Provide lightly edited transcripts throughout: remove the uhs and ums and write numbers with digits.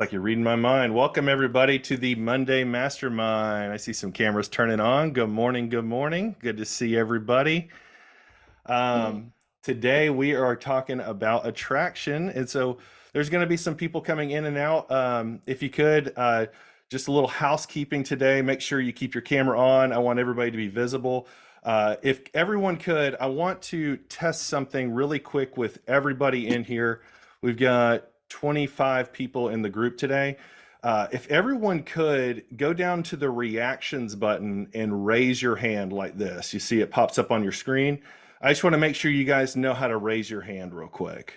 Like you're reading my mind. Welcome everybody to the Monday Mastermind. I see some cameras turning on. Good morning. Good morning. Good to see everybody. Today we are talking about attraction, and so there's going to be some people coming in and out. If you could, just a little housekeeping today. Make sure you keep your camera on. I want everybody to be visible. If everyone could, I want to test something really quick with everybody in here. We've got 25 people in the group today. If everyone could go down to the reactions button and raise your hand like this. You see it pops up on your screen. I just want to make sure you guys know how to raise your hand real quick.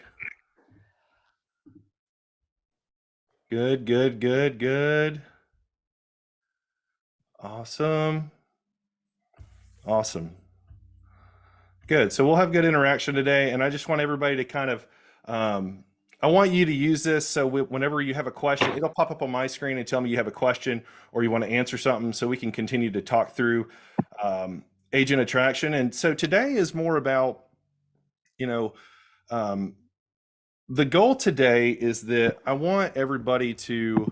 Good, good, good, good. Awesome. Awesome. Good. So we'll have good interaction today. And I just want everybody to kind of, I want you to use this. So whenever you have a question, it'll pop up on my screen and tell me you have a question or you want to answer something so we can continue to talk through agent attraction. And so today is more about, the goal today is that I want everybody to,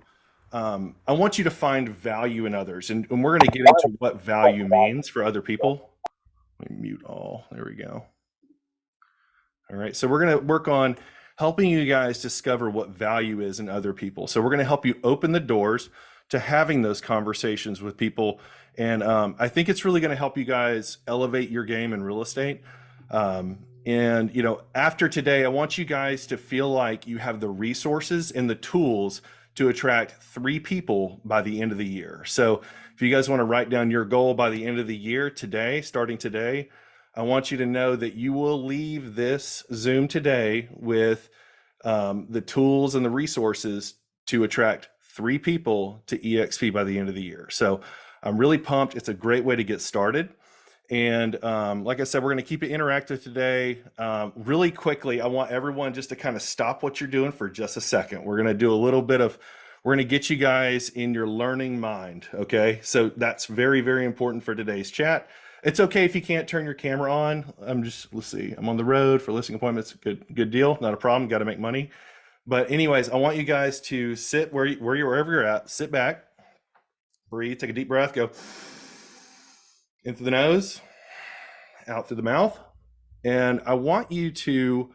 I want you to find value in others. And we're going to get into what value means for other people. Let me mute all. There we go. All right. So we're going to work on helping you guys discover what value is in other people. So we're going to help you open the doors to having those conversations with people. And I think it's really going to help you guys elevate your game in real estate. And, after today, I want you guys to feel like you have the resources and the tools to attract 3 people by the end of the year. So if you guys want to write down your goal by the end of the year today, starting today, I want you to know that you will leave this Zoom today with the tools and the resources to attract 3 people to eXp by the end of the year. So I'm really pumped. It's a great way to get started. And like I said, we're going to keep it interactive today. Really quickly, I want everyone just to kind of stop what you're doing for just a second. We're going to do a little bit of, we're going to get you guys in your learning mind. Okay. So that's very, very important for today's chat. It's okay if you can't turn your camera on. Let's see, I'm on the road for listing appointments. Good deal. Not a problem. Got to make money. But anyways, I want you guys to sit wherever you're at, sit back, breathe, take a deep breath, go in through the nose, out through the mouth. And I want you to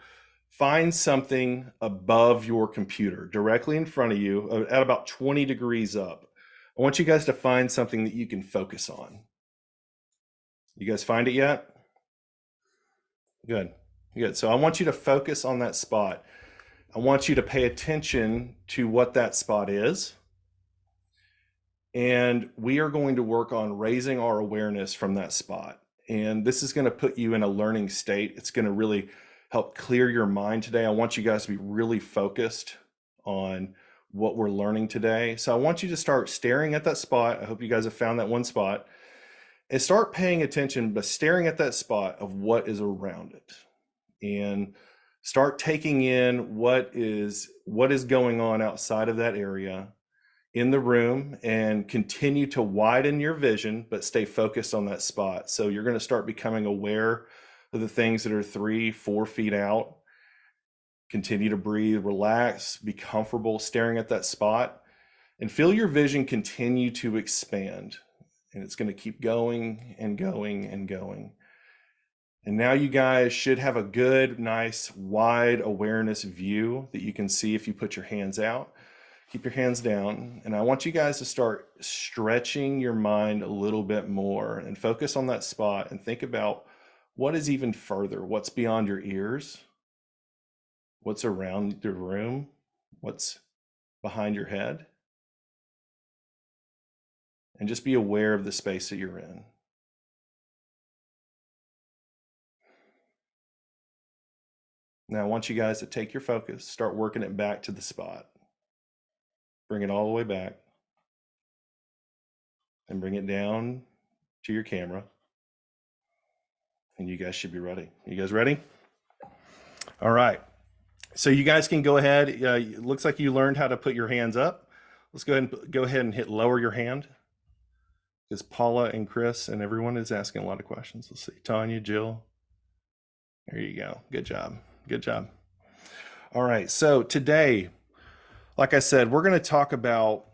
find something above your computer, directly in front of you, at about 20 degrees up. I want you guys to find something that you can focus on. You guys find it yet? Good, good. So I want you to focus on that spot. I want you to pay attention to what that spot is. And we are going to work on raising our awareness from that spot. And this is going to put you in a learning state. It's going to really help clear your mind today. I want you guys to be really focused on what we're learning today. So I want you to start staring at that spot. I hope you guys have found that one spot. And start paying attention, but staring at that spot of what is around it. And start taking in what is going on outside of that area in the room, and continue to widen your vision, but stay focused on that spot. So you're going to start becoming aware of the things that are 3-4 feet out. Continue to breathe, relax, be comfortable staring at that spot, and feel your vision continue to expand. And it's going to keep going and going and going. And now you guys should have a good, nice, wide awareness view that you can see if you put your hands out. Keep your hands down. And I want you guys to start stretching your mind a little bit more and focus on that spot and think about what is even further, what's beyond your ears, what's around the room, what's behind your head. And just be aware of the space that you're in. Now I want you guys to take your focus, start working it back to the spot. Bring it all the way back and bring it down to your camera. And you guys should be ready. You guys ready? All right. So you guys can go ahead. It looks like you learned how to put your hands up. Let's go ahead and hit lower your hand, because Paula and Chris and everyone is asking a lot of questions. Let's see. Tanya, Jill. There you go. Good job. Good job. All right. So today, like I said, we're going to talk about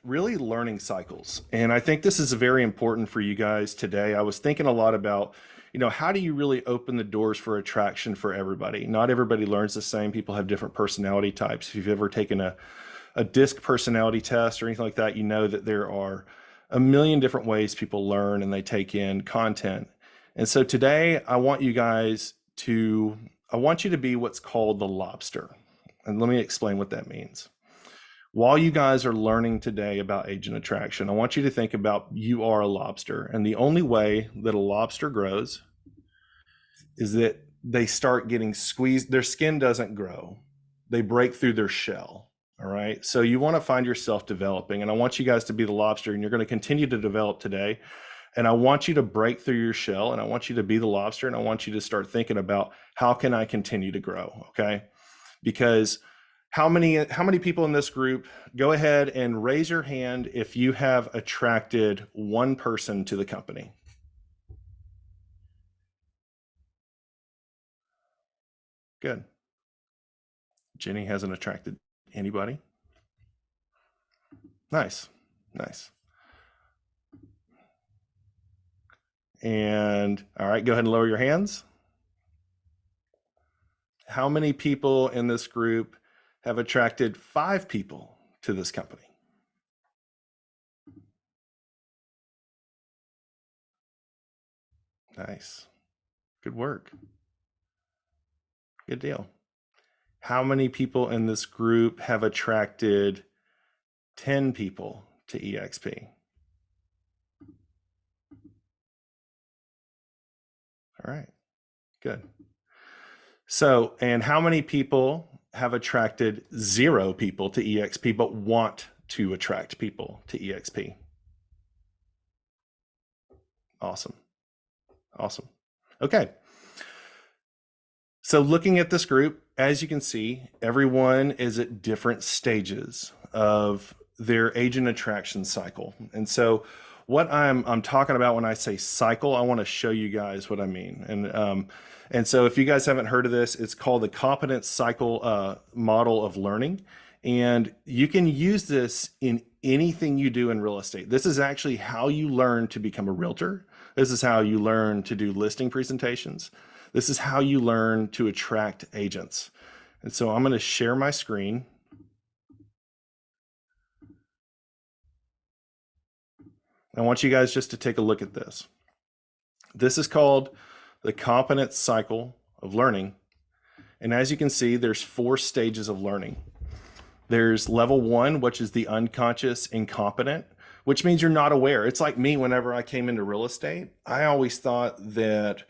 really learning cycles. And I think this is very important for you guys today. I was thinking a lot about, how do you really open the doors for attraction for everybody? Not everybody learns the same. People have different personality types. If you've ever taken a DISC personality test or anything like that, you know that there are a million different ways people learn and they take in content. And so today I want you to be what's called the lobster. And let me explain what that means. While you guys are learning today about agent attraction, I want you to think about you are a lobster. And the only way that a lobster grows is that they start getting squeezed. Their skin doesn't grow. They break through their shell. All right. So you want to find yourself developing. And I want you guys to be the lobster, and you're going to continue to develop today. And I want you to break through your shell, and I want you to be the lobster, and I want you to start thinking about how can I continue to grow? Okay. Because how many people in this group, go ahead and raise your hand if you have attracted one person to the company. Good. Jenny hasn't attracted anybody. Nice. And all right, go ahead and lower your hands. How many people in this group have attracted 5 people to this company? Nice. Good work. Good deal. How many people in this group have attracted 10 people to eXp? All right, good. So, and how many people have attracted 0 people to eXp but want to attract people to eXp? Awesome. Okay. So looking at this group, as you can see, everyone is at different stages of their agent attraction cycle. And so what I'm talking about when I say cycle, I want to show you guys what I mean. And so if you guys haven't heard of this, it's called the competence cycle model of learning. And you can use this in anything you do in real estate. This is actually how you learn to become a realtor. This is how you learn to do listing presentations. This is how you learn to attract agents. And so I'm going to share my screen. I want you guys just to take a look at this. This is called the competence cycle of learning. And as you can see, there's 4 stages of learning. There's level 1, which is the unconscious incompetent, which means you're not aware. It's like me whenever I came into real estate. I always thought that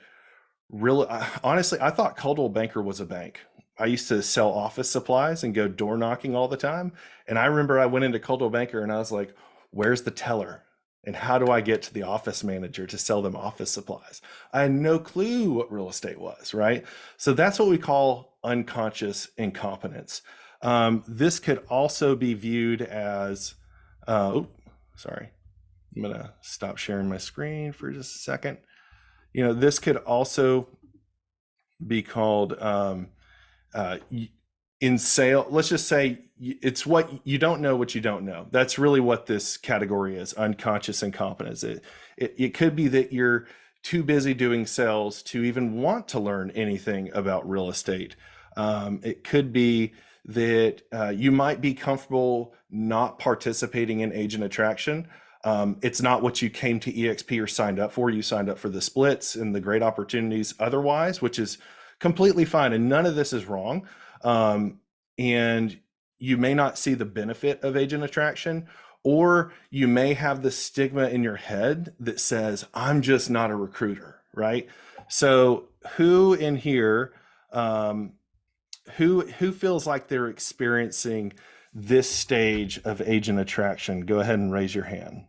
honestly, I thought Coldwell Banker was a bank. I used to sell office supplies and go door knocking all the time. And I remember I went into Coldwell Banker and I was like, where's the teller? And how do I get to the office manager to sell them office supplies? I had no clue what real estate was, right? So that's what we call unconscious incompetence. This could also be viewed as, sorry, I'm gonna stop sharing my screen for just a second. This could also be called in sale. Let's just say it's what you don't know what you don't know. That's really what this category is, unconscious incompetence. It could be that you're too busy doing sales to even want to learn anything about real estate. It could be that you might be comfortable not participating in agent attraction. It's not what you came to eXp or signed up for. You signed up for the splits and the great opportunities otherwise, which is completely fine. And none of this is wrong. And you may not see the benefit of agent attraction, or you may have the stigma in your head that says, I'm just not a recruiter, right? So who in here, who feels like they're experiencing this stage of agent attraction? Go ahead and raise your hand.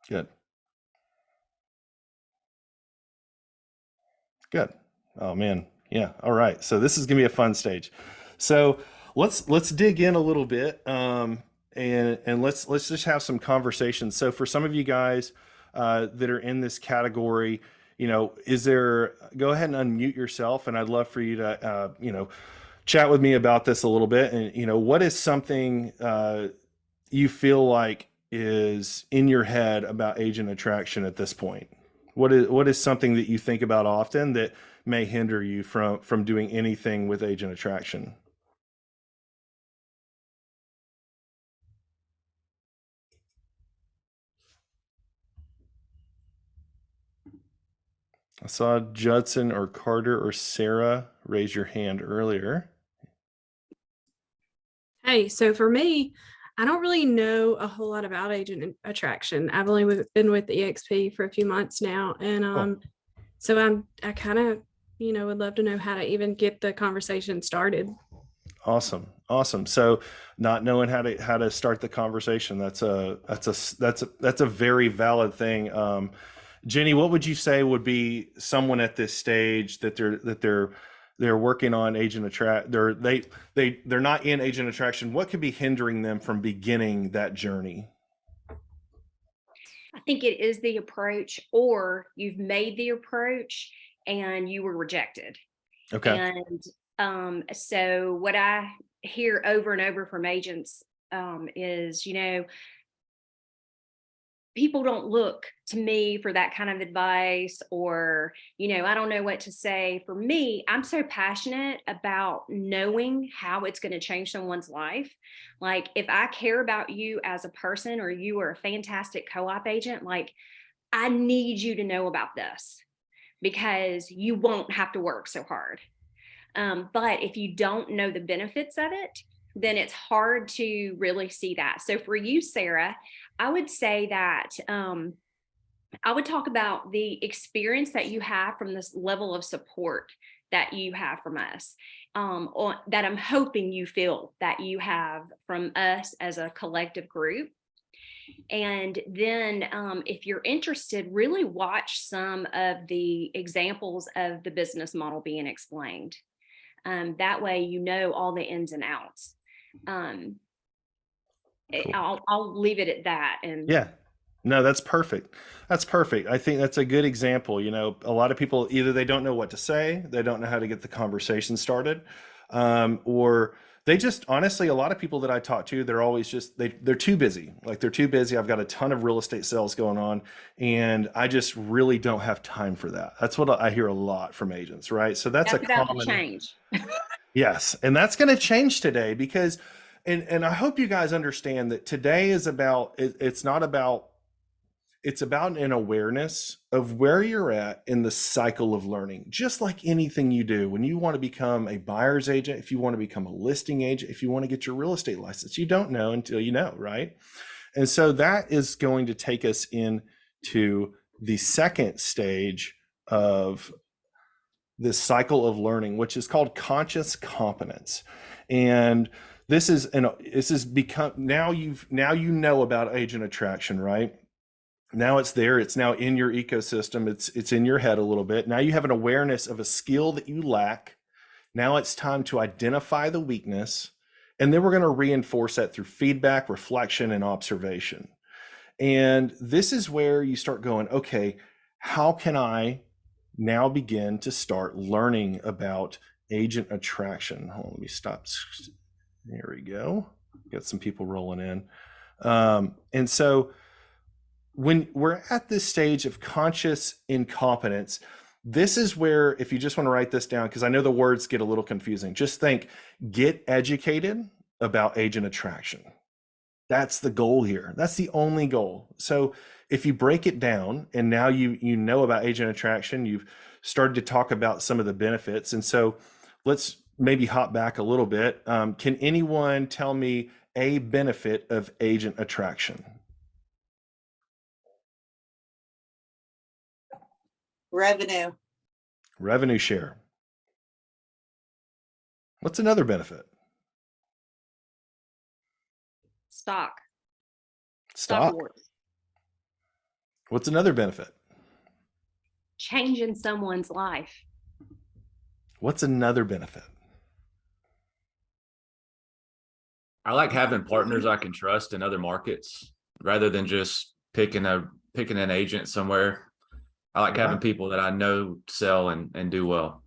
Good. Oh man. Yeah. All right. So this is gonna be a fun stage. So let's dig in a little bit, and let's just have some conversations. So for some of you guys that are in this category, is there, go ahead and unmute yourself, and I'd love for you to, chat with me about this a little bit. And, what is something you feel like is in your head about agent attraction at this point? What is something that you think about often that may hinder you from doing anything with agent attraction? I saw Judson or Carter or Sarah raise your hand earlier. Hey, so for me, I don't really know a whole lot about agent attraction. I've only been with eXp for a few months now, and so I kind of would love to know how to even get the conversation started. Awesome. So not knowing how to start the conversation, that's a very valid thing. Jenny, what would you say would be someone at this stage that they're working on agent attract, they're not in agent attraction? What could be hindering them from beginning that journey? I think it is the approach, or you've made the approach and you were rejected. Okay. And so what I hear over and over from agents is, people don't look to me for that kind of advice, or, I don't know what to say. For me, I'm so passionate about knowing how it's going to change someone's life. Like, if I care about you as a person, or you are a fantastic co-op agent, like, I need you to know about this because you won't have to work so hard. But if you don't know the benefits of it, then it's hard to really see that. So for you, Sarah, I would say that I would talk about the experience that you have from this level of support that you have from us, that I'm hoping you feel that you have from us as a collective group. And then if you're interested, really watch some of the examples of the business model being explained. That way, all the ins and outs. Cool. I'll leave it at that. And yeah, no, that's perfect. That's perfect. I think that's a good example. A lot of people, either they don't know what to say, they don't know how to get the conversation started, or they just, honestly, a lot of people that I talk to, they're always just, they're too busy. Like, they're too busy. I've got a ton of real estate sales going on, and I just really don't have time for that. That's what I hear a lot from agents, right? So that's a about common to change. Yes, and that's going to change today, because, and I hope you guys understand that today is about, it's not about, it's about an awareness of where you're at in the cycle of learning. Just like anything you do, when you want to become a buyer's agent, if you want to become a listing agent, if you want to get your real estate license, you don't know until you know, right? And so that is going to take us into the second stage of this cycle of learning, which is called conscious competence. And this is become, now you know about agent attraction, right? Now it's there. It's now in your ecosystem. It's in your head a little bit. Now you have an awareness of a skill that you lack. Now it's time to identify the weakness, and then we're going to reinforce that through feedback, reflection, and observation. And this is where you start going, okay, how can I now begin to start learning about agent attraction? Hold on, let me stop. There we go. Got some people rolling in. And so when we're at this stage of conscious incompetence, this is where, if you just want to write this down, because I know the words get a little confusing, just think, get educated about agent attraction. That's the goal here. That's the only goal. So if you break it down, and now you know about agent attraction, you've started to talk about some of the benefits. And so let's maybe hop back a little bit. Can anyone tell me a benefit of agent attraction? Revenue share. What's another benefit? Stock Stock. awards. What's another benefit? Changing someone's life. What's another benefit? I like having partners I can trust in other markets rather than just picking an agent somewhere. I like having Right. people that I know sell and do well.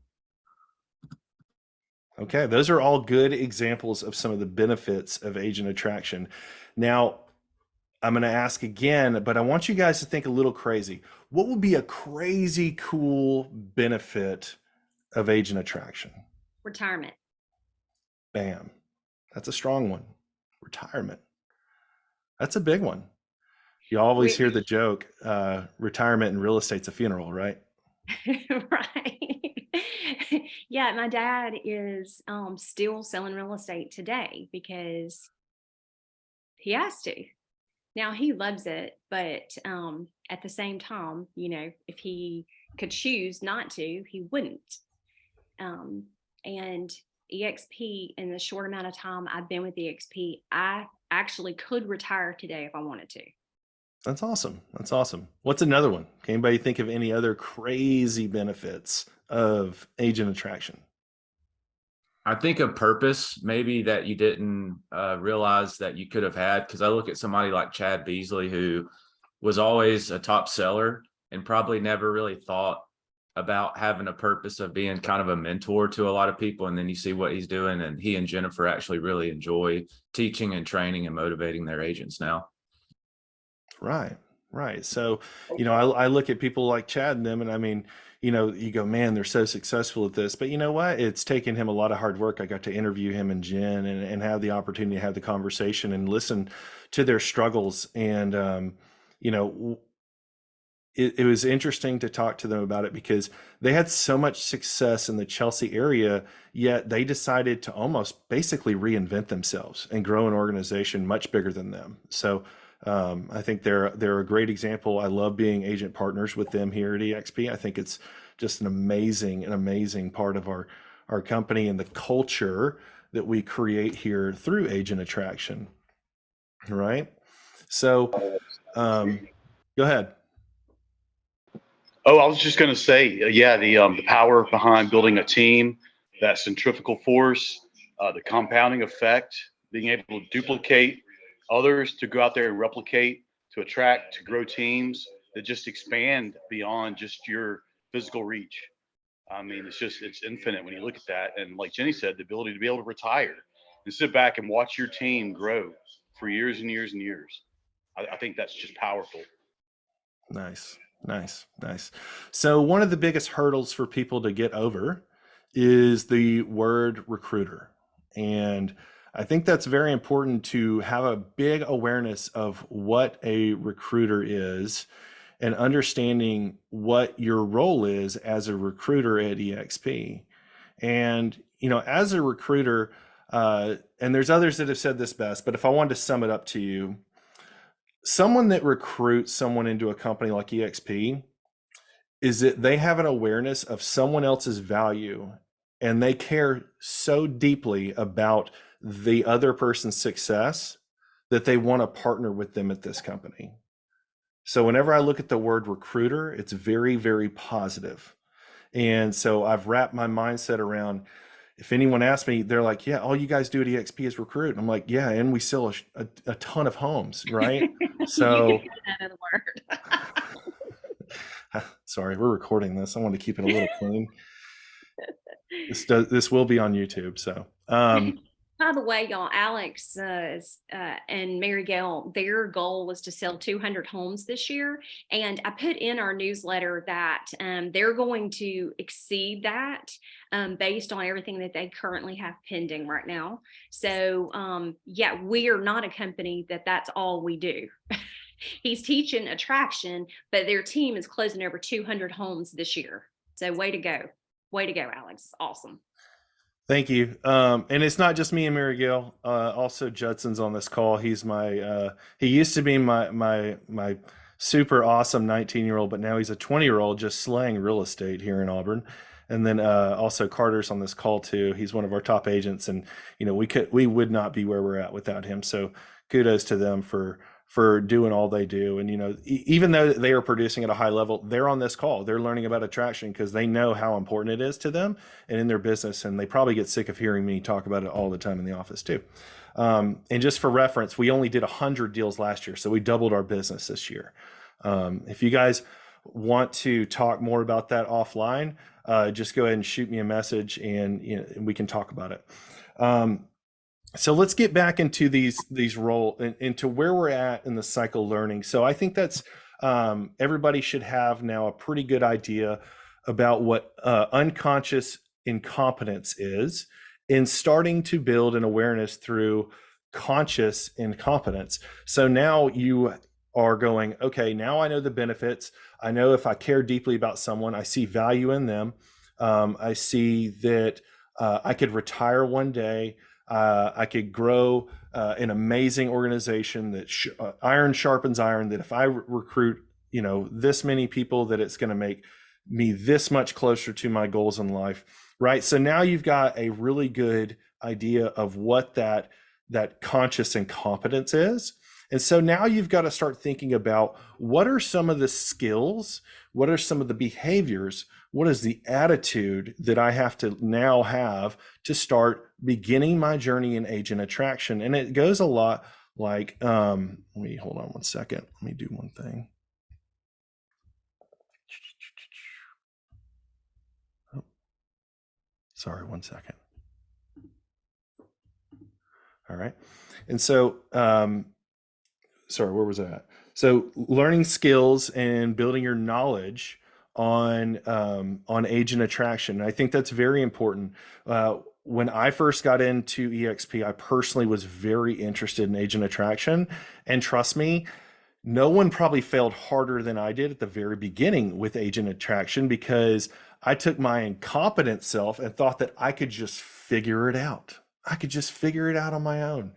Okay, those are all good examples of some of the benefits of agent attraction. Now, I'm going to ask again, but I want you guys to think a little crazy. What would be a crazy cool benefit of agent attraction? Retirement. Bam. That's a strong one. Retirement. That's a big one. You always hear the joke, retirement in real estate's a funeral, right? Right. Yeah, my dad is still selling real estate today because he has to. Now he loves it, but at the same time, if he could choose not to, he wouldn't. And EXP, in the short amount of time I've been with EXP, I actually could retire today if I wanted to. That's awesome. That's awesome. What's another one? Can anybody think of any other crazy benefits of agent attraction? I think a purpose maybe that you didn't realize that you could have had, because I look at somebody like Chad Beasley, who was always a top seller and probably never really thought about having a purpose of being kind of a mentor to a lot of people. And then you see what he's doing, and he and Jennifer actually really enjoy teaching and training and motivating their agents now. Right, right. So, I look at people like Chad and them, and I mean, you go, man, they're so successful at this. But you know what? It's taken him a lot of hard work. I got to interview him and Jen and have the opportunity to have the conversation and listen to their struggles. And, it was interesting to talk to them about it because they had so much success in the Chelsea area, yet they decided to almost basically reinvent themselves and grow an organization much bigger than them. So, I think they're a great example. I love being agent partners with them here at eXp. I think it's just an amazing part of our company and the culture that we create here through agent attraction. Right. So, go ahead. Oh, I was just going to say, yeah, the power behind building a team, that centrifugal force, the compounding effect, being able to duplicate others, to go out there and replicate, to attract, to grow teams that just expand beyond just your physical reach. I mean, it's infinite when you look at that. And like Jenny said, the ability to be able to retire and sit back and watch your team grow for years and years and years. I think that's just powerful. Nice. So one of the biggest hurdles for people to get over is the word recruiter. And I think that's very important to have a big awareness of what a recruiter is and understanding what your role is as a recruiter at eXp. And, as a recruiter, and there's others that have said this best, but if I wanted to sum it up to you, someone that recruits someone into a company like eXp is that they have an awareness of someone else's value and they care so deeply about the other person's success that they want to partner with them at this company. So whenever I look at the word recruiter, it's very, very positive. And so I've wrapped my mindset around, if anyone asks me, they're like, yeah, all you guys do at eXp is recruit. And I'm like, yeah, and we sell a ton of homes, right? So sorry, we're recording this. I want to keep it a little clean. This will be on YouTube. So by the way, y'all, Alex and Mary Gail, their goal was to sell 200 homes this year. And I put in our newsletter that they're going to exceed that based on everything that they currently have pending right now. So yeah, we are not a company that's all we do. He's teaching attraction, but their team is closing over 200 homes this year. So way to go, Alex. Awesome. Thank you. And it's not just me and Mary Gail. Also, Judson's on this call. He's he used to be my super awesome 19-year-old, but now he's a 20-year-old just slaying real estate here in Auburn. And then also Carter's on this call too. He's one of our top agents, and we would not be where we're at without him. So kudos to them for doing all they do. And, even though they are producing at a high level, they're on this call. They're learning about attraction because they know how important it is to them and in their business. And they probably get sick of hearing me talk about it all the time in the office too. And just for reference, we only did 100 deals last year. So we doubled our business this year. If you guys want to talk more about that offline, just go ahead and shoot me a message, and we can talk about it. So let's get back into these into where we're at in the cycle of learning. So I think that's everybody should have now a pretty good idea about what unconscious incompetence is, in starting to build an awareness through conscious incompetence. So now you are going, okay, now I know the benefits. I know if I care deeply about someone, I see value in them. I see that I could retire one day. I could grow an amazing organization that iron sharpens iron, that if I recruit, this many people, that it's going to make me this much closer to my goals in life, right? So now you've got a really good idea of what that conscious incompetence is. And so now you've got to start thinking about, what are some of the skills? What are some of the behaviors? What is the attitude that I have to now have to start beginning my journey in agent attraction? And it goes a lot like, let me hold on one second. Let me do one thing. Oh, sorry, one second. All right. And so, sorry, where was that? So learning skills and building your knowledge on agent attraction. I think that's very important. When I first got into eXp, I personally was very interested in agent attraction. And trust me, no one probably failed harder than I did at the very beginning with agent attraction, because I took my incompetent self and thought that I could just figure it out. I could just figure it out on my own.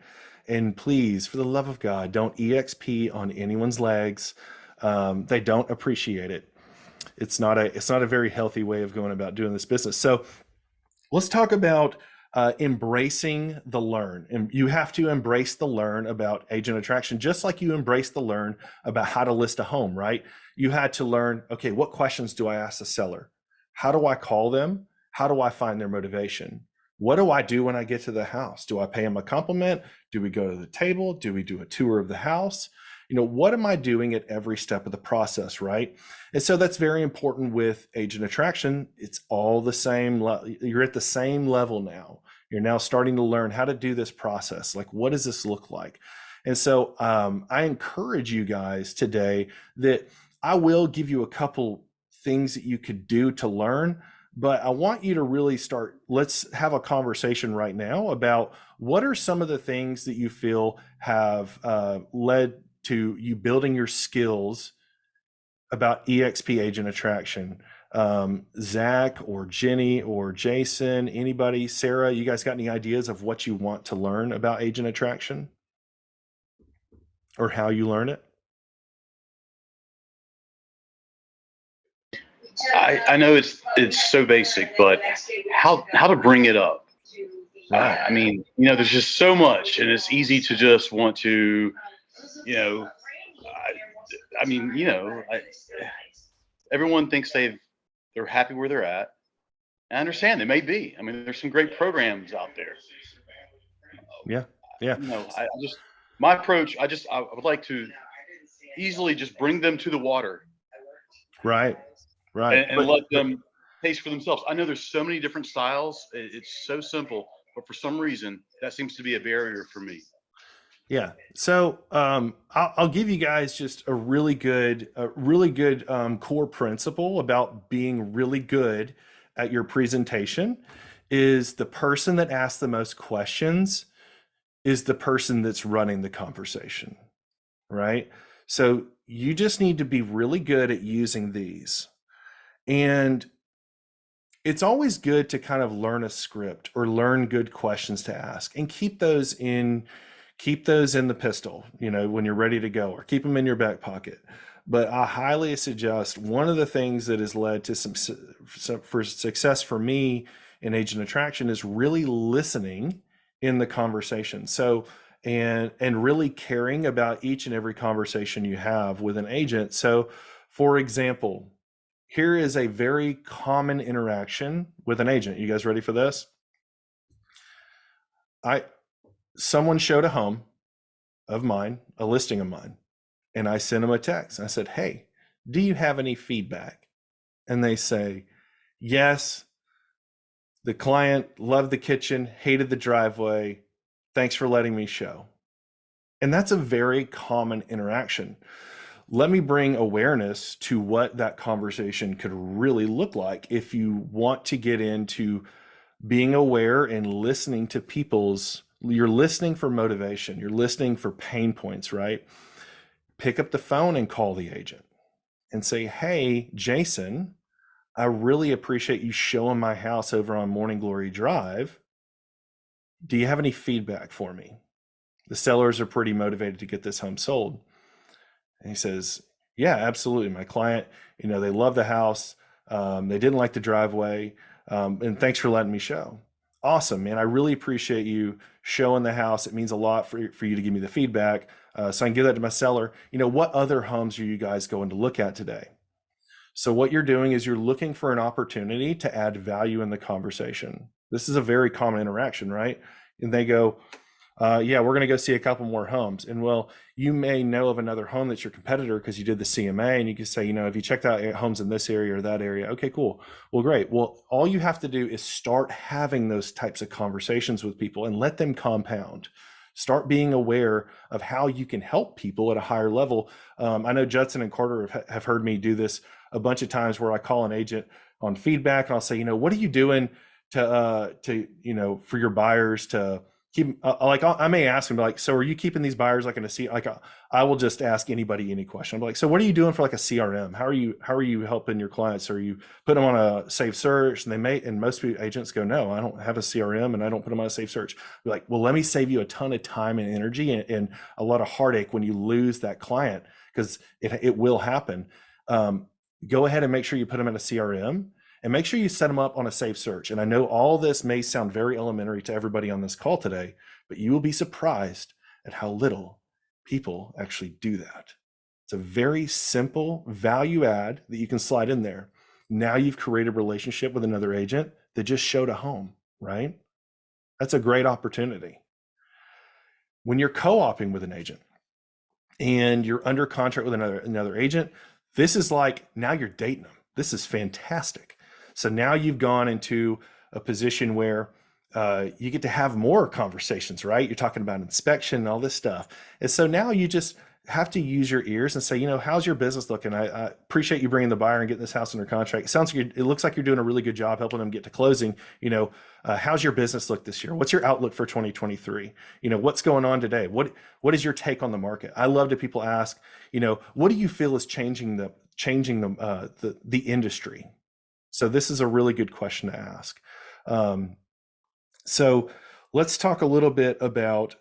And please, for the love of God, don't EXP on anyone's legs. They don't appreciate it. It's not a very healthy way of going about doing this business. So let's talk about embracing the learn. And you have to embrace the learn about agent attraction, just like you embrace the learn about how to list a home, right? You had to learn, okay, what questions do I ask the seller? How do I call them? How do I find their motivation? What do I do when I get to the house? Do I pay them a compliment? Do we go to the table? Do we do a tour of the house? What am I doing at every step of the process, right? And so that's very important with agent attraction. It's all the same. You're at the same level now. You're now starting to learn how to do this process. Like, what does this look like? And so I encourage you guys today that I will give you a couple things that you could do to learn, but I want you to really start. Let's have a conversation right now about what are some of the things that you feel have led to you building your skills about eXp agent attraction. Zach or Jenny or Jason, anybody, Sarah, you guys got any ideas of what you want to learn about agent attraction or how you learn it? I know it's so basic, but how to bring it up. Right. I mean, there's just so much, and it's easy to just want to, I mean, everyone thinks they're happy where they're at. I understand they may be. I mean, there's some great programs out there. Yeah. Yeah. My approach, I would like to easily just bring them to the water. Right. Right. And let them taste for themselves. I know there's so many different styles. It's so simple, but for some reason that seems to be a barrier for me. Yeah. So I'll give you guys just a really good core principle about being really good at your presentation. Is the person that asks the most questions is the person that's running the conversation, right? So you just need to be really good at using these. And it's always good to kind of learn a script or learn good questions to ask and keep those in the pistol, when you're ready to go, or keep them in your back pocket. But I highly suggest, one of the things that has led to some success for me in agent attraction is really listening in the conversation. So, and really caring about each and every conversation you have with an agent. So, for example, here is a very common interaction with an agent. You guys ready for this? Someone showed a home of mine, a listing of mine, and I sent them a text. I said, hey, do you have any feedback? And they say, yes, the client loved the kitchen, hated the driveway. Thanks for letting me show. And that's a very common interaction. Let me bring awareness to what that conversation could really look like if you want to get into being aware and listening to you're listening for motivation, you're listening for pain points, right? Pick up the phone and call the agent and say, hey, Jason, I really appreciate you showing my house over on Morning Glory Drive. Do you have any feedback for me? The sellers are pretty motivated to get this home sold. And he says, yeah, absolutely. My client, they love the house. They didn't like the driveway. And thanks for letting me show. Awesome, man. I really appreciate you showing the house. It means a lot for you to give me the feedback. So I can give that to my seller. What other homes are you guys going to look at today? So what you're doing is you're looking for an opportunity to add value in the conversation. This is a very common interaction, right? And they go, yeah, we're going to go see a couple more homes. And well, you may know of another home that's your competitor because you did the CMA, and you can say, have you checked out homes in this area or that area? Okay, cool. Well, great. Well, all you have to do is start having those types of conversations with people and let them compound. Start being aware of how you can help people at a higher level. I know Judson and Carter have heard me do this a bunch of times where I call an agent on feedback and I'll say, what are you doing to for your buyers to keep, I may ask them so are you keeping these buyers in a I will just ask anybody any question. I'm so what are you doing for a CRM? How are you helping your clients? Are you putting them on a safe search? And most agents go, no, I don't have a CRM and I don't put them on a safe search. We're well, let me save you a ton of time and energy and a lot of heartache when you lose that client, because it will happen. Go ahead and make sure you put them in a CRM. And make sure you set them up on a safe search. And I know all this may sound very elementary to everybody on this call today, but you will be surprised at how little people actually do that. It's a very simple value add that you can slide in there. Now you've created a relationship with another agent that just showed a home, right? That's a great opportunity. When you're co-oping with an agent and you're under contract with another agent, this is now you're dating them. This is fantastic. So now you've gone into a position where you get to have more conversations, right? You're talking about inspection and all this stuff. And so now you just have to use your ears and say, how's your business looking? I appreciate you bringing the buyer and getting this house under contract. It looks like you're doing a really good job helping them get to closing. How's your business look this year? What's your outlook for 2023? What's going on today? What is your take on the market? I love to people ask, what do you feel is changing the industry? So this is a really good question to ask. So let's talk a little bit about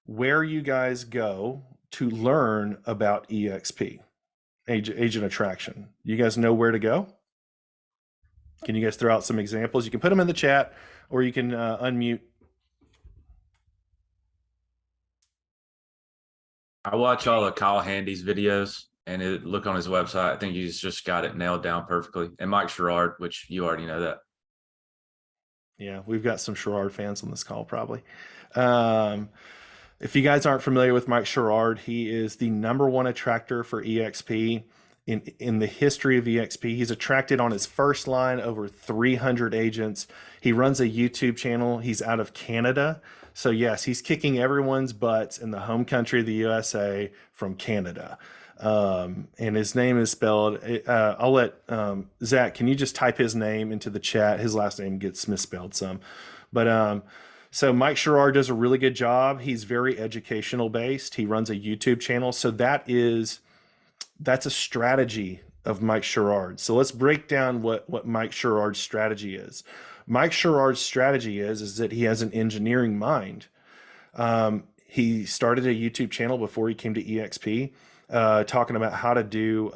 where you guys go to learn about eXp, agent attraction. You guys know where to go? Can you guys throw out some examples? You can put them in the chat or you can unmute. I watch all of Kyle Handy's videos and look on his website. I think he's just got it nailed down perfectly. And Mike Sherrard, which you already know that. Yeah, we've got some Sherrard fans on this call probably. If you guys aren't familiar with Mike Sherrard, he is the #1 attractor for eXp in the history of eXp. He's attracted on his first line over 300 agents. He runs a YouTube channel. He's out of Canada. So yes, he's kicking everyone's butts in the home country of the USA from Canada. And his name is spelled, I'll let Zach, can you just type his name into the chat? His last name gets misspelled some. But so Mike Sherrard does a really good job. He's very educational based. He runs a YouTube channel. So that's a strategy of Mike Sherrard. So let's break down what Mike Sherrard's strategy is. Mike Sherrard's strategy is that he has an engineering mind. He started a YouTube channel before he came to eXp, talking about how to do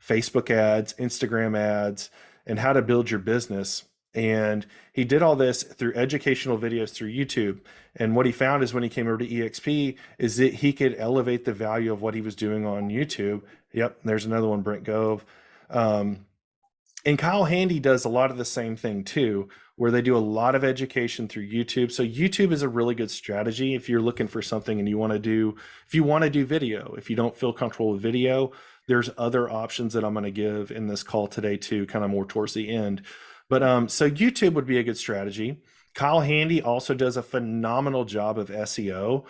Facebook ads, Instagram ads, and how to build your business. And he did all this through educational videos through YouTube. And what he found is when he came over to eXp is that he could elevate the value of what he was doing on YouTube. Yep, there's another one, Brent Gove. And Kyle Handy does a lot of the same thing too, where they do a lot of education through YouTube. So YouTube is a really good strategy if you're looking for something and if you want to do video. If you don't feel comfortable with video, There's other options that I'm going to give in this call today too, kind of more towards the end. But so YouTube would be a good strategy. Kyle Handy also does a phenomenal job of SEO,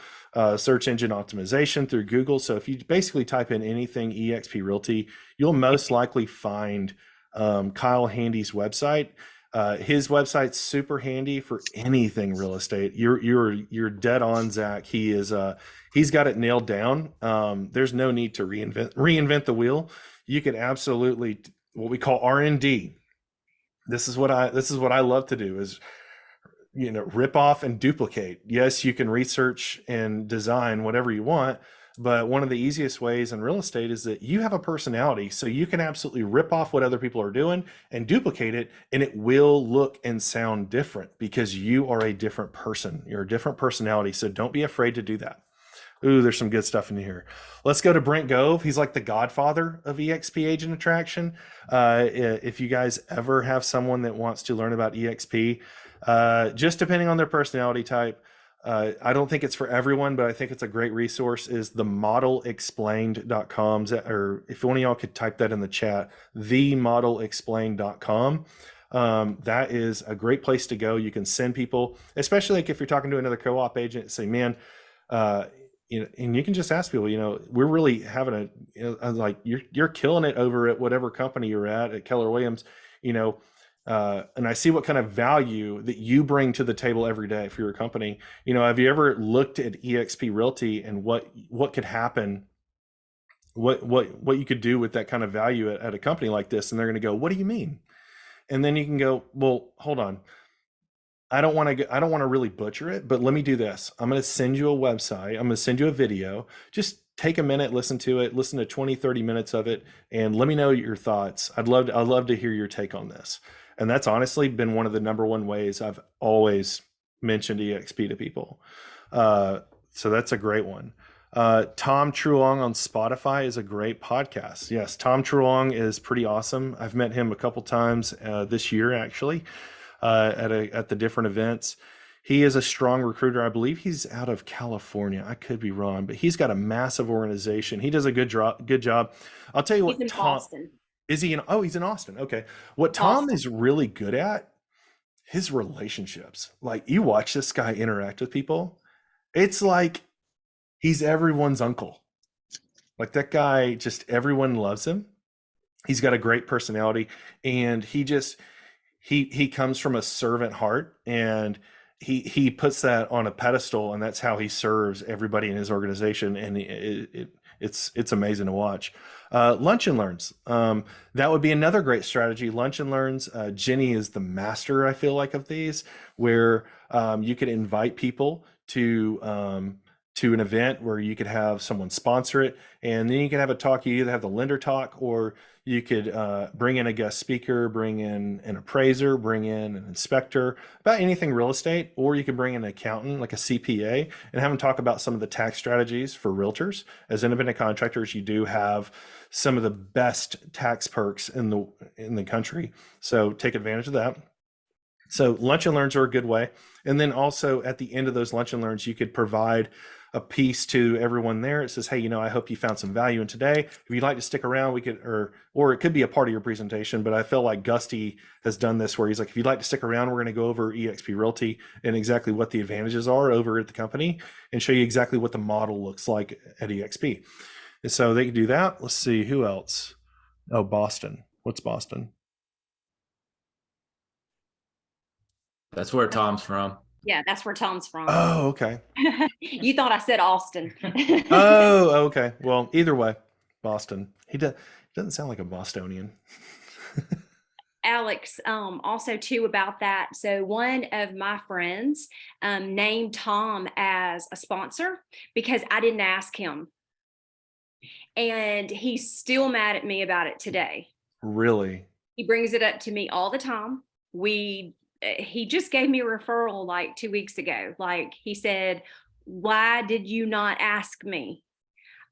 search engine optimization through Google. So if you basically type in anything eXp Realty, you'll most likely find Kyle Handy's website. His website's super handy for anything real estate. You're dead on, Zach. He's got it nailed down. There's no need to reinvent the wheel. You could absolutely, what we call R&D. This is what I love to do is, rip off and duplicate. Yes, you can research and design whatever you want, but one of the easiest ways in real estate is that you have a personality. So you can absolutely rip off what other people are doing and duplicate it, and it will look and sound different because you are a different person. You're a different personality. So don't be afraid to do that. Ooh, there's some good stuff in here. Let's go to Brent Gove. He's like the godfather of eXp agent attraction. If you guys ever have someone that wants to learn about eXp, just depending on their personality type, I don't think it's for everyone, but I think it's a great resource, is the modelexplained.com. Or if one of y'all could type that in the chat, themodelexplained.com. That is a great place to go. You can send people, especially like if you're talking to another co-op agent, say, man, and you can just ask people, we're really having like you're killing it over at whatever company you're at Keller Williams, and I see what kind of value that you bring to the table every day for your company. Have you ever looked at eXp Realty and what could happen, what you could do with that kind of value at a company like this? And they're going to go, what do you mean? And then you can go, well, hold on. I don't want to really butcher it, but let me do this. I'm going to send you a website. I'm going to send you a video. Just take a minute, listen to it, listen to 20, 30 minutes of it, and let me know your thoughts. I'd love to hear your take on this. And that's honestly been one of the number one ways I've always mentioned eXp to people. So that's a great one. Tom Truong on Spotify is a great podcast. Yes, Tom Truong is pretty awesome. I've met him a couple times this year, actually. At the different events. He is a strong recruiter. I believe he's out of California. I could be wrong, but he's got a massive organization. He does a good job. I'll tell you what, He's in Tom, Boston. is he in? Oh, he's in Austin. Okay. What Tom is really good at, his relationships. Like, you watch this guy interact with people. It's like he's everyone's uncle. Like, that guy, just everyone loves him. He's got a great personality, and he comes from a servant heart, and he puts that on a pedestal, and that's how he serves everybody in his organization. And it's amazing to watch. Lunch and Learns. That would be another great strategy. Lunch and Learns. Jenny is the master, I feel like, of these, where you could invite people to an event where you could have someone sponsor it, and then you can have a talk. You either have the lender talk, or you could bring in a guest speaker, bring in an appraiser, bring in an inspector about anything real estate, or you could bring in an accountant, like a CPA, and have them talk about some of the tax strategies for realtors. As independent contractors, you do have some of the best tax perks in the country, so take advantage of that. So Lunch and Learns are a good way. And then also at the end of those Lunch and Learns, you could provide a piece to everyone there. It says, hey, I hope you found some value in today. If you'd like to stick around, we could, or it could be a part of your presentation, but I feel like Gusty has done this where he's like, if you'd like to stick around, we're going to go over eXp Realty and exactly what the advantages are over at the company and show you exactly what the model looks like at eXp. And so they can do that. Let's see, who else? Oh, Boston. What's Boston? That's where Tom's from. Yeah, that's where Tom's from. Oh, okay. You thought I said Austin. Oh, okay. Well, either way, Boston. He doesn't sound like a Bostonian. Alex, also too about that. So one of my friends named Tom as a sponsor because I didn't ask him. And he's still mad at me about it today. Really? He brings it up to me all the time. He just gave me a referral like 2 weeks ago. Like, he said, why did you not ask me?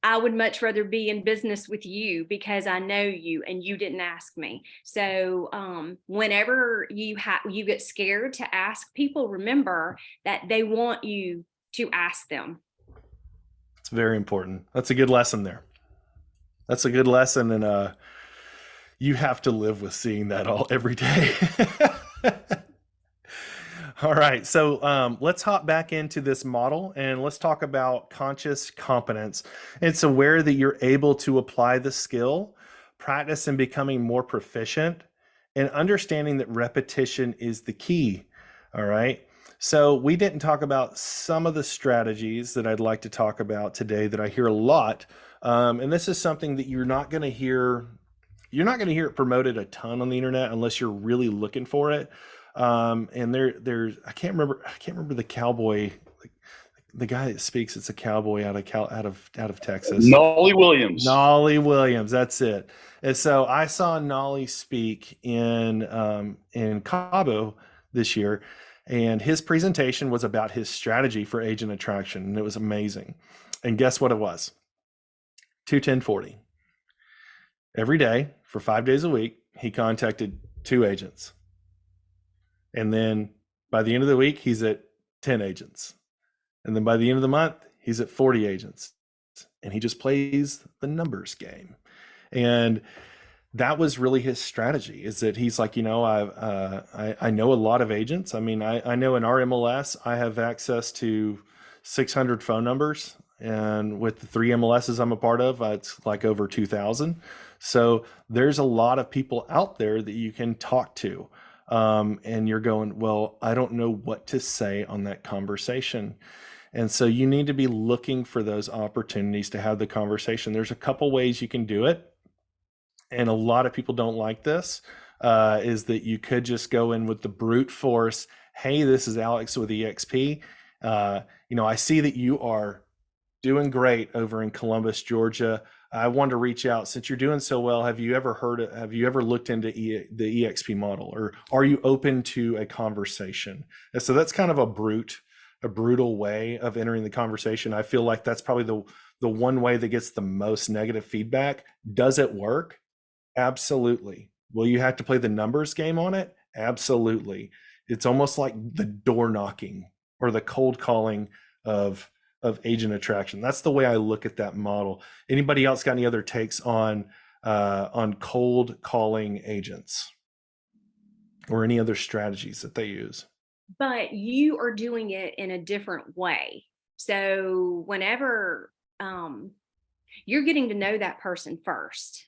I would much rather be in business with you because I know you and you didn't ask me. So whenever you get scared to ask people, remember that they want you to ask them. It's very important. That's a good lesson there. That's a good lesson, and you have to live with seeing that every day. All right, so let's hop back into this model and let's talk about conscious competence. It's aware that you're able to apply the skill, practice and becoming more proficient, and understanding that repetition is the key. All right. So we didn't talk about some of the strategies that I'd like to talk about today that I hear a lot. And this is something that you're not going to hear. You're not going to hear it promoted a ton on the internet unless you're really looking for it. And there's I can't remember the cowboy, like, the guy that speaks. It's a cowboy out of Texas. Nolly Williams. Nolly Williams, that's it. And so I saw Nolly speak in Cabo this year, and his presentation was about his strategy for agent attraction, and it was amazing. And guess what it was? 2-10-40. Every day for 5 days a week, he contacted 2 agents. And then by the end of the week, he's at 10 agents. And then by the end of the month, he's at 40 agents. And he just plays the numbers game. And that was really his strategy, is that he's like, I know a lot of agents. I mean, I know in our MLS, I have access to 600 phone numbers. And with the 3 MLSs I'm a part of, it's like over 2,000. So there's a lot of people out there that you can talk to. And you're going, well, I don't know what to say on that conversation. And so you need to be looking for those opportunities to have the conversation. There's a couple ways you can do it. And a lot of people don't like this, is that you could just go in with the brute force. Hey, this is Alex with eXp. I see that you are doing great over in Columbus, Georgia. I wanted to reach out. Since you're doing so well, have you ever looked into the eXp model, or are you open to a conversation? And so that's kind of a brutal way of entering the conversation. I feel like that's probably the one way that gets the most negative feedback. Does it work? Absolutely. Will you have to play the numbers game on it? Absolutely. It's almost like the door knocking or the cold calling of agent attraction. That's the way I look at that model. Anybody else got any other takes on cold calling agents or any other strategies that they use? But you are doing it in a different way. So whenever you're getting to know that person first,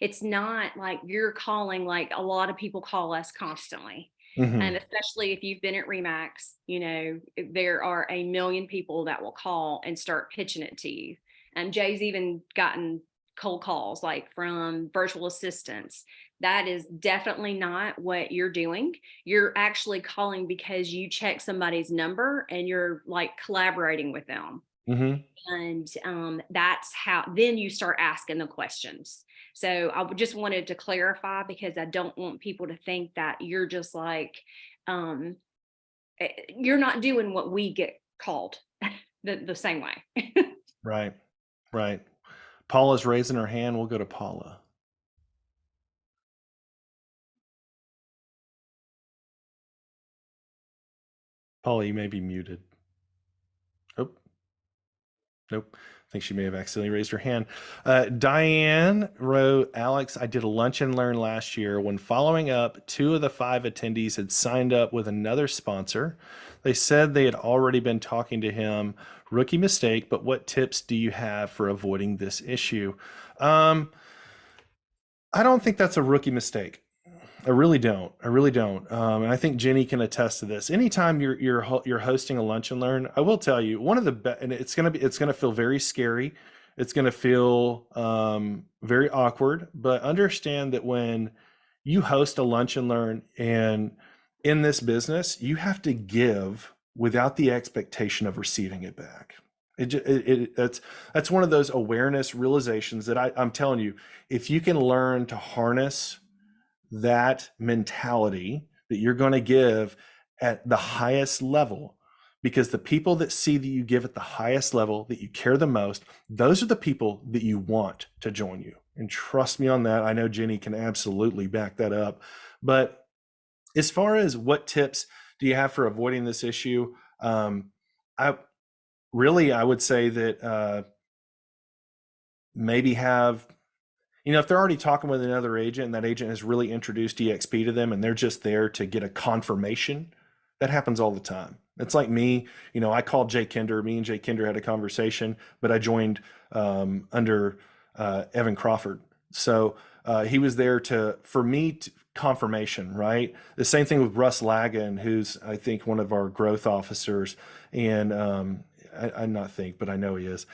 it's not like you're calling like a lot of people call us constantly. Mm-hmm. And especially if you've been at Remax, there are a million people that will call and start pitching it to you. And Jay's even gotten cold calls like from virtual assistants. That is definitely not what you're doing. You're actually calling because you check somebody's number and you're like collaborating with them. Mm-hmm. And that's how then you start asking the questions. So I just wanted to clarify, because I don't want people to think that you're just like, you're not doing what we get called the same way. Right. Paula's raising her hand. We'll go to Paula. Paula, you may be muted. Nope. I think she may have accidentally raised her hand. Diane wrote, Alex, I did a lunch and learn last year. When following up, 2 of the 5 attendees had signed up with another sponsor. They said they had already been talking to him. Rookie mistake, but what tips do you have for avoiding this issue? I don't think that's a rookie mistake. I really don't. And I think Jenny can attest to this. Anytime you're hosting a lunch and learn, I will tell you one of the best, and it's gonna feel very scary. It's gonna feel very awkward. But understand that when you host a lunch and learn, and in this business, you have to give without the expectation of receiving it back. That's one of those awareness realizations that I'm telling you. If you can learn to harness that mentality that you're going to give at the highest level, because the people that see that you give at the highest level, that you care the most, those are the people that you want to join you. And trust me on that. I know Jenny can absolutely back that up. But as far as what tips do you have for avoiding this issue, I would say that maybe have If they're already talking with another agent and that agent has really introduced eXp to them and they're just there to get a confirmation, that happens all the time. It's like me, I called Jay Kinder. Me and Jay Kinder had a conversation, but I joined under Evan Crawford. So he was there for me, confirmation, right? The same thing with Russ Lagan, who's, I think, one of our growth officers. And I not think, but I know he is.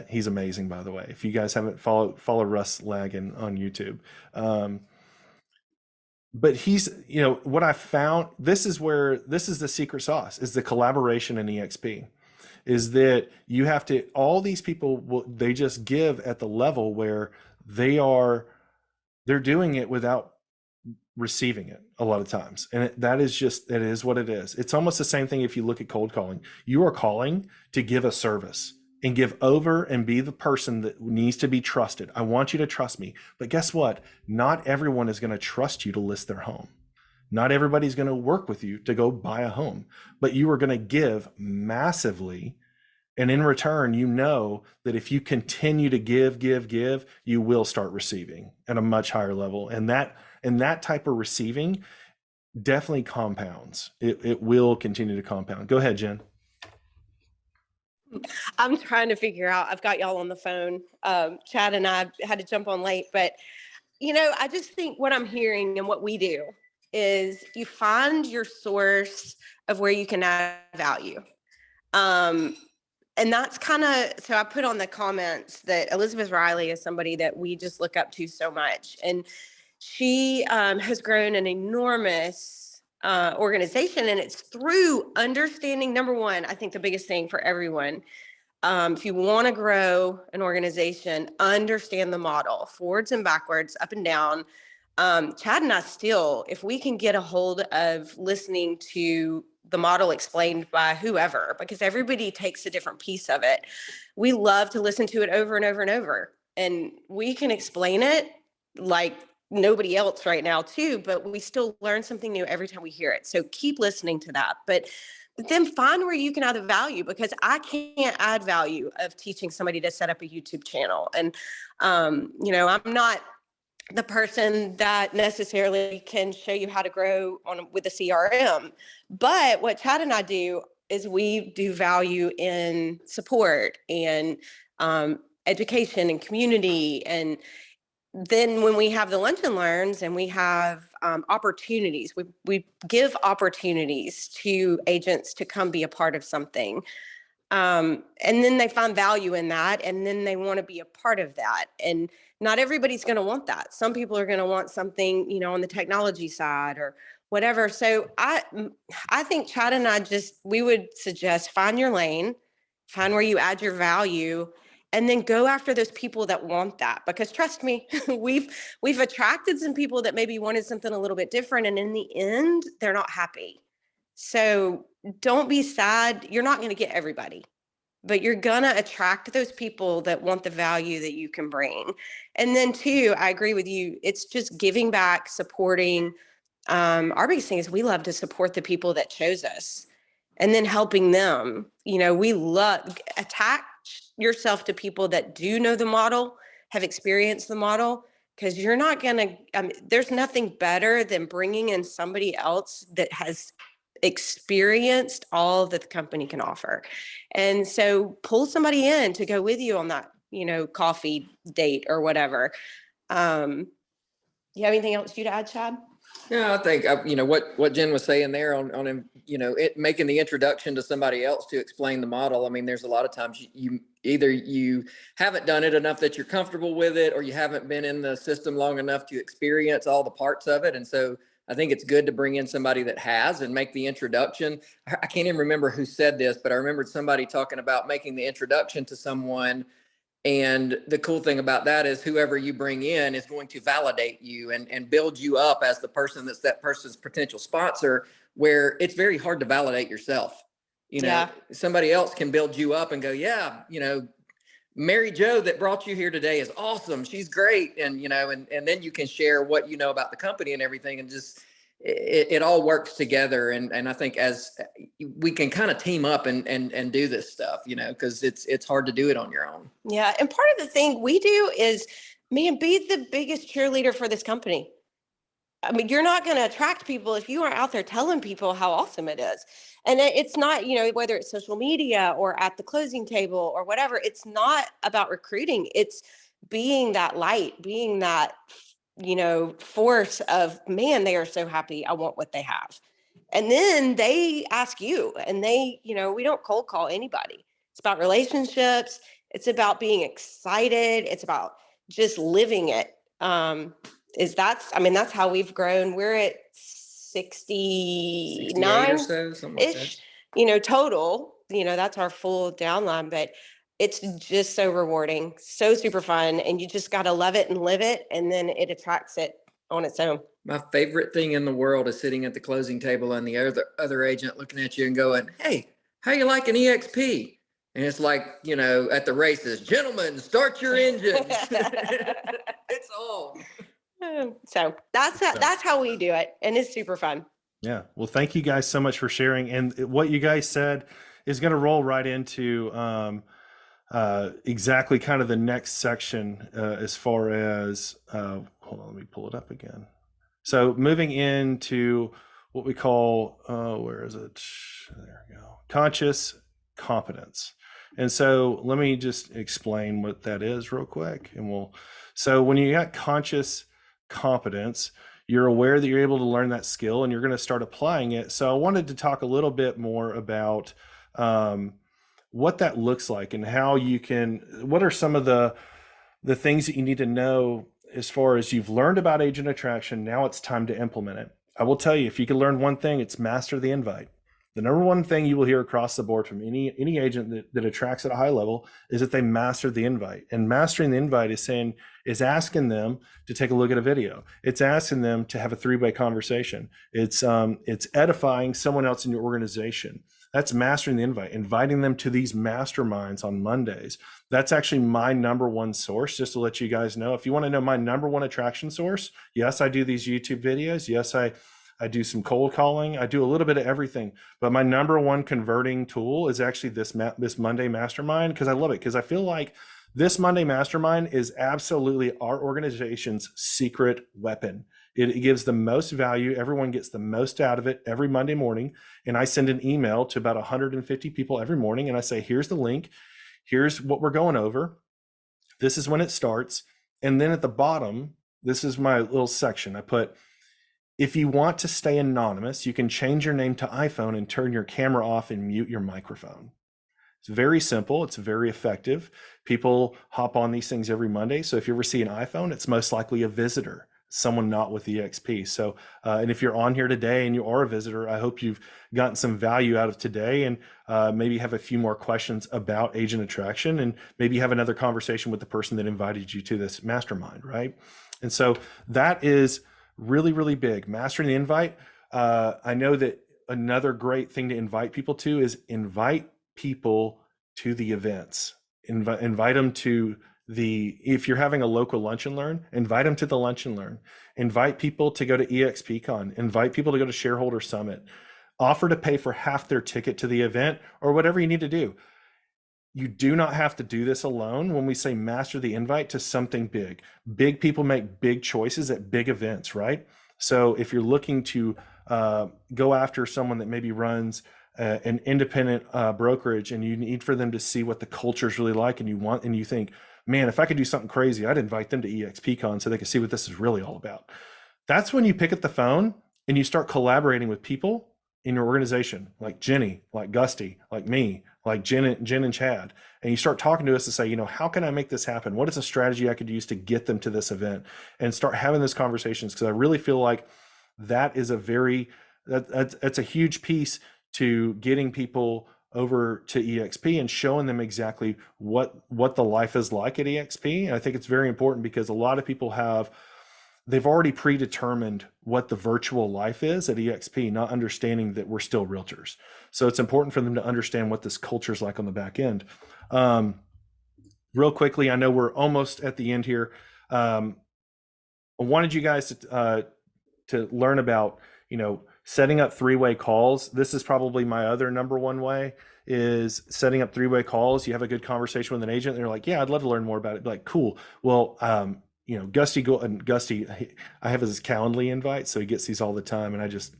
He's amazing, by the way. If you guys haven't follow Russ Lagan on YouTube. But he's, what I found, this is the secret sauce, is the collaboration in eXp, is that you have to, all these people they just give at the level where they're doing it without receiving it a lot of times. And it is what it is. It's almost the same thing if you look at cold calling. You are calling to give a service and give over and be the person that needs to be trusted. I want you to trust me. But guess what? Not everyone is going to trust you to list their home. Not everybody's going to work with you to go buy a home, but you are going to give massively. And in return, that if you continue to give, you will start receiving at a much higher level. And that type of receiving definitely compounds. It will continue to compound. Go ahead, Jen. I'm trying to figure out, I've got y'all on the phone. Chad and I had to jump on late, but I just think what I'm hearing and what we do is you find your source of where you can add value. And that's so I put on the comments that Elizabeth Riley is somebody that we just look up to so much. And she has grown an enormous organization, and it's through understanding, number one, I think the biggest thing for everyone, if you want to grow an organization, understand the model forwards and backwards, up and down. Chad and I still, if we can get a hold of listening to the model explained by whoever, because everybody takes a different piece of it, we love to listen to it over and over and over. And we can explain it like nobody else right now too, but we still learn something new every time we hear it. So keep listening to that, but then find where you can add the value, because I can't add value of teaching somebody to set up a YouTube channel. And, I'm not the person that necessarily can show you how to grow with a CRM, but what Chad and I do is we do value in support and education and community. And then when we have the lunch and learns and we have opportunities, we give opportunities to agents to come be a part of something. And then they find value in that, and then they want to be a part of that. And not everybody's going to want that. Some people are going to want something, on the technology side or whatever. So I think Chad and I we would suggest find your lane, find where you add your value, and then go after those people that want that. Because trust me, we've attracted some people that maybe wanted something a little bit different, and in the end, they're not happy. So don't be sad. You're not going to get everybody, but you're going to attract those people that want the value that you can bring. And then too, I agree with you. It's just giving back, supporting. Our biggest thing is we love to support the people that chose us and then helping them. We love attach yourself to people that do know the model, have experienced the model, because you're not going to, there's nothing better than bringing in somebody else that has experienced all that the company can offer. And so pull somebody in to go with you on that, coffee date or whatever. You have anything else you'd add, Chad? No, I think, what Jen was saying there on him, it making the introduction to somebody else to explain the model. I mean, there's a lot of times you either you haven't done it enough that you're comfortable with it, or you haven't been in the system long enough to experience all the parts of it. And so I think it's good to bring in somebody that has and make the introduction. I can't even remember who said this, but I remembered somebody talking about making the introduction to someone. And the cool thing about that is whoever you bring in is going to validate you and build you up as the person that's that person's potential sponsor, where it's very hard to validate yourself. Somebody else can build you up and go, yeah, Mary Jo that brought you here today is awesome. She's great. And, and then you can share what you know about the company and everything, and just, it all works together. And I think as we can kind of team up and do this stuff, because it's hard to do it on your own. Yeah. And part of the thing we do is man, be the biggest cheerleader for this company. I mean, you're not going to attract people if you are out there telling people how awesome it is. And it's not, you know, whether it's social media or at the closing table or whatever, it's not about recruiting. It's being that light, being that, you know, force of, man, they are so happy. I want what they have. And then they ask you, and they, you know, we don't cold call anybody. It's about relationships. It's about being excited. It's about just living it. I mean, that's how we've grown. We're at 68 or 69 so, something like that. ish, you know, total, you know, that's our full downline, but it's just so rewarding, so super fun. And you just got to love it and live it. And then it attracts it on its own. My favorite thing in the world is sitting at the closing table and the other agent looking at you and going, "Hey, how you like an eXp?" And it's like, you know, at the races, "Gentlemen, start your engines." It's on. So that's how we do it. And it's super fun. Yeah. Well, thank you guys so much for sharing. And what you guys said is going to roll right into exactly kind of the next section as far as, hold on, let me pull it up again. So moving into what we call, where is it? There we go. Conscious competence. And so let me just explain what that is real quick. So when you got conscious competence, you're aware that you're able to learn that skill and you're going to start applying it. So I wanted to talk a little bit more about what that looks like and how you can, what are some of the things that you need to know as far as you've learned about agent attraction. Now it's time to implement it. I will tell you, if you can learn one thing, it's master the invite. The number one thing you will hear across the board from any agent that attracts at a high level is that they master the invite. And mastering the invite is asking them to take a look at a video. It's asking them to have a three-way conversation. It's edifying someone else in your organization. That's mastering the invite, inviting them to these masterminds on Mondays. That's actually my number one source, just to let you guys know. If you want to know my number one attraction source, yes, I do these YouTube videos. Yes, I do some cold calling. I do a little bit of everything, but my number one converting tool is actually this Monday mastermind, because I love it. Because I feel like this Monday mastermind is absolutely our organization's secret weapon. It gives the most value. Everyone gets the most out of it every Monday morning. And I send an email to about 150 people every morning. And I say, here's the link. Here's what we're going over. This is when it starts. And then at the bottom, this is my little section. I put, if you want to stay anonymous, you can change your name to iPhone and turn your camera off and mute your microphone. It's very simple. It's very effective. People hop on these things every Monday. So if you ever see an iPhone, it's most likely a visitor, someone not with eXp. So, and if you're on here today and you are a visitor, I hope you've gotten some value out of today, and maybe have a few more questions about agent attraction, and maybe have another conversation with the person that invited you to this mastermind, right? And so that is really, really big. Mastering the invite. I know that another great thing to invite people to is invite people to the events. Invite them to if you're having a local lunch and learn, invite them to the lunch and learn. Invite people to go to eXpCon. Invite people to go to Shareholder Summit. Offer to pay for half their ticket to the event, or whatever you need to do. You do not have to do this alone. When we say master the invite to something big, big people make big choices at big events, right? So if you're looking to go after someone that maybe runs an independent brokerage, and you need for them to see what the culture is really like, and you think, man, if I could do something crazy, I'd invite them to eXpCon so they can see what this is really all about. That's when you pick up the phone and you start collaborating with people in your organization, like Jenny, like Gusty, like me, like Jen and Chad, and you start talking to us to say, you know, how can I make this happen? What is a strategy I could use to get them to this event? And start having those conversations, because I really feel like that is that's a huge piece to getting people over to eXp and showing them exactly what the life is like at eXp. And I think it's very important, because a lot of people they've already predetermined what the virtual life is at eXp, not understanding that we're still realtors. So it's important for them to understand what this culture is like on the back end. Real quickly, I know we're almost at the end here. I wanted you guys to learn about, you know, setting up three-way calls. This is probably my other number one way, is setting up three-way calls. You have a good conversation with an agent, and they're like, yeah, I'd love to learn more about it. Be like, cool. Well, Gusty, I have his Calendly invite, so he gets these all the time, and I just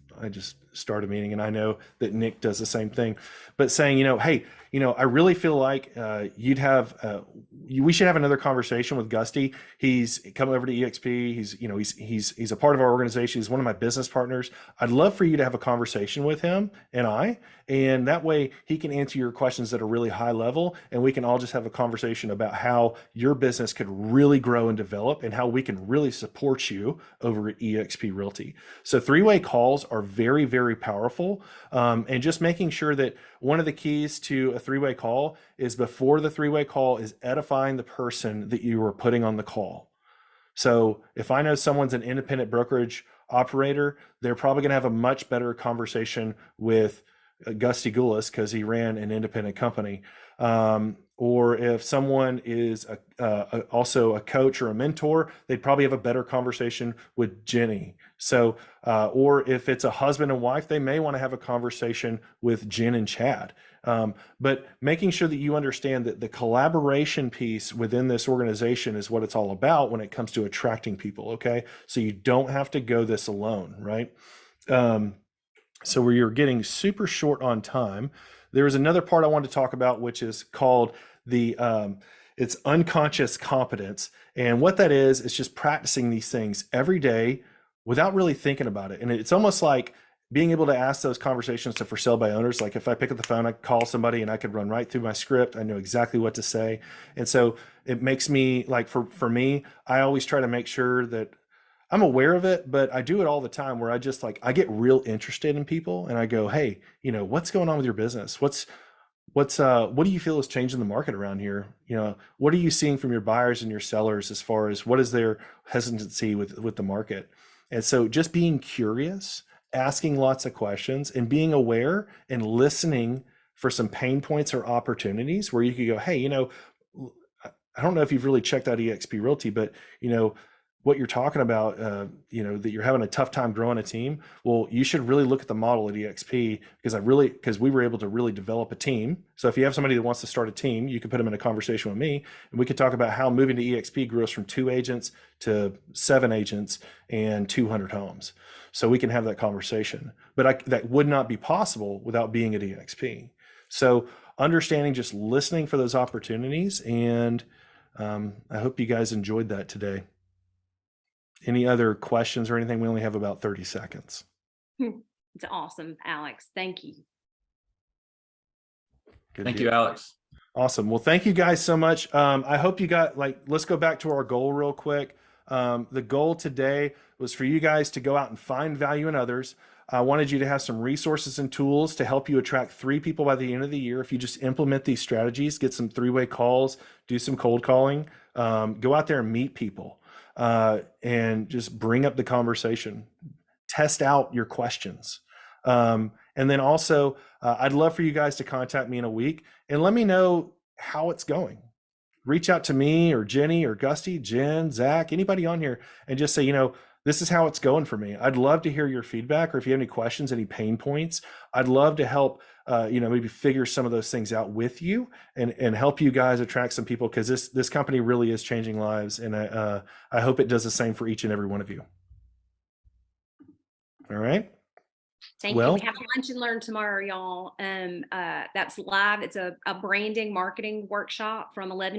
start a meeting, and I know that Nick does the same thing. But saying, hey, I really feel like we should have another conversation with Gusty. He's come over to eXp. He's a part of our organization. He's one of my business partners. I'd love for you to have a conversation with him and that way he can answer your questions at a really high level, and we can all just have a conversation about how your business could really grow and develop and how we can really support you over at eXp Realty. So three-way calls are very, very powerful. And just making sure that one of the keys to a three-way call is before the three-way call is edifying the person that you are putting on the call. So if I know someone's an independent brokerage operator, they're probably going to have a much better conversation with Gusty Goulas because he ran an independent company. Or if someone is also a coach or a mentor, they'd probably have a better conversation with Jenny. So, or if it's a husband and wife, they may want to have a conversation with Jen and Chad. But making sure that you understand that the collaboration piece within this organization is what it's all about when it comes to attracting people. Okay. So you don't have to go this alone, right? So where you're getting super short on time, there is another part I want to talk about, which is called it's unconscious competence. And what that is just practicing these things every day without really thinking about it. And it's almost like being able to ask those conversations to for sale by owners. Like if I pick up the phone, I call somebody and I could run right through my script. I know exactly what to say. And so it makes me like, for me, I always try to make sure that I'm aware of it, but I do it all the time where I just I get real interested in people and I go, hey, what's going on with your business? What do you feel is changing the market around here? What are you seeing from your buyers and your sellers as far as what is their hesitancy with the market? And so just being curious, asking lots of questions and being aware and listening for some pain points or opportunities where you could go, hey, I don't know if you've really checked out eXp Realty, but what you're talking about, that you're having a tough time growing a team. Well, you should really look at the model at eXp because we were able to really develop a team. So if you have somebody that wants to start a team, you can put them in a conversation with me and we could talk about how moving to eXp grew us from 2 agents to 7 agents and 200 homes. So we can have that conversation, but that would not be possible without being at eXp. So understanding, just listening for those opportunities. And I hope you guys enjoyed that today. Any other questions or anything? We only have about 30 seconds. It's awesome, Alex. Thank you. Thank you, Alex. Awesome. Well, thank you guys so much. I hope you got let's go back to our goal real quick. The goal today was for you guys to go out and find value in others. I wanted you to have some resources and tools to help you attract 3 people by the end of the year. If you just implement these strategies, get some 3-way calls, do some cold calling, go out there and meet people. And just bring up the conversation, test out your questions. And then also, I'd love for you guys to contact me in a week and let me know how it's going. Reach out to me or Jenny or Gusty, Jen, Zach, anybody on here, and just say, this is how it's going for me. I'd love to hear your feedback, or if you have any questions, any pain points, I'd love to help, maybe figure some of those things out with you and help you guys attract some people, because this company really is changing lives. And I hope it does the same for each and every one of you. All right. Thank you. We have lunch and learn tomorrow, y'all. That's live. It's a branding marketing workshop from 11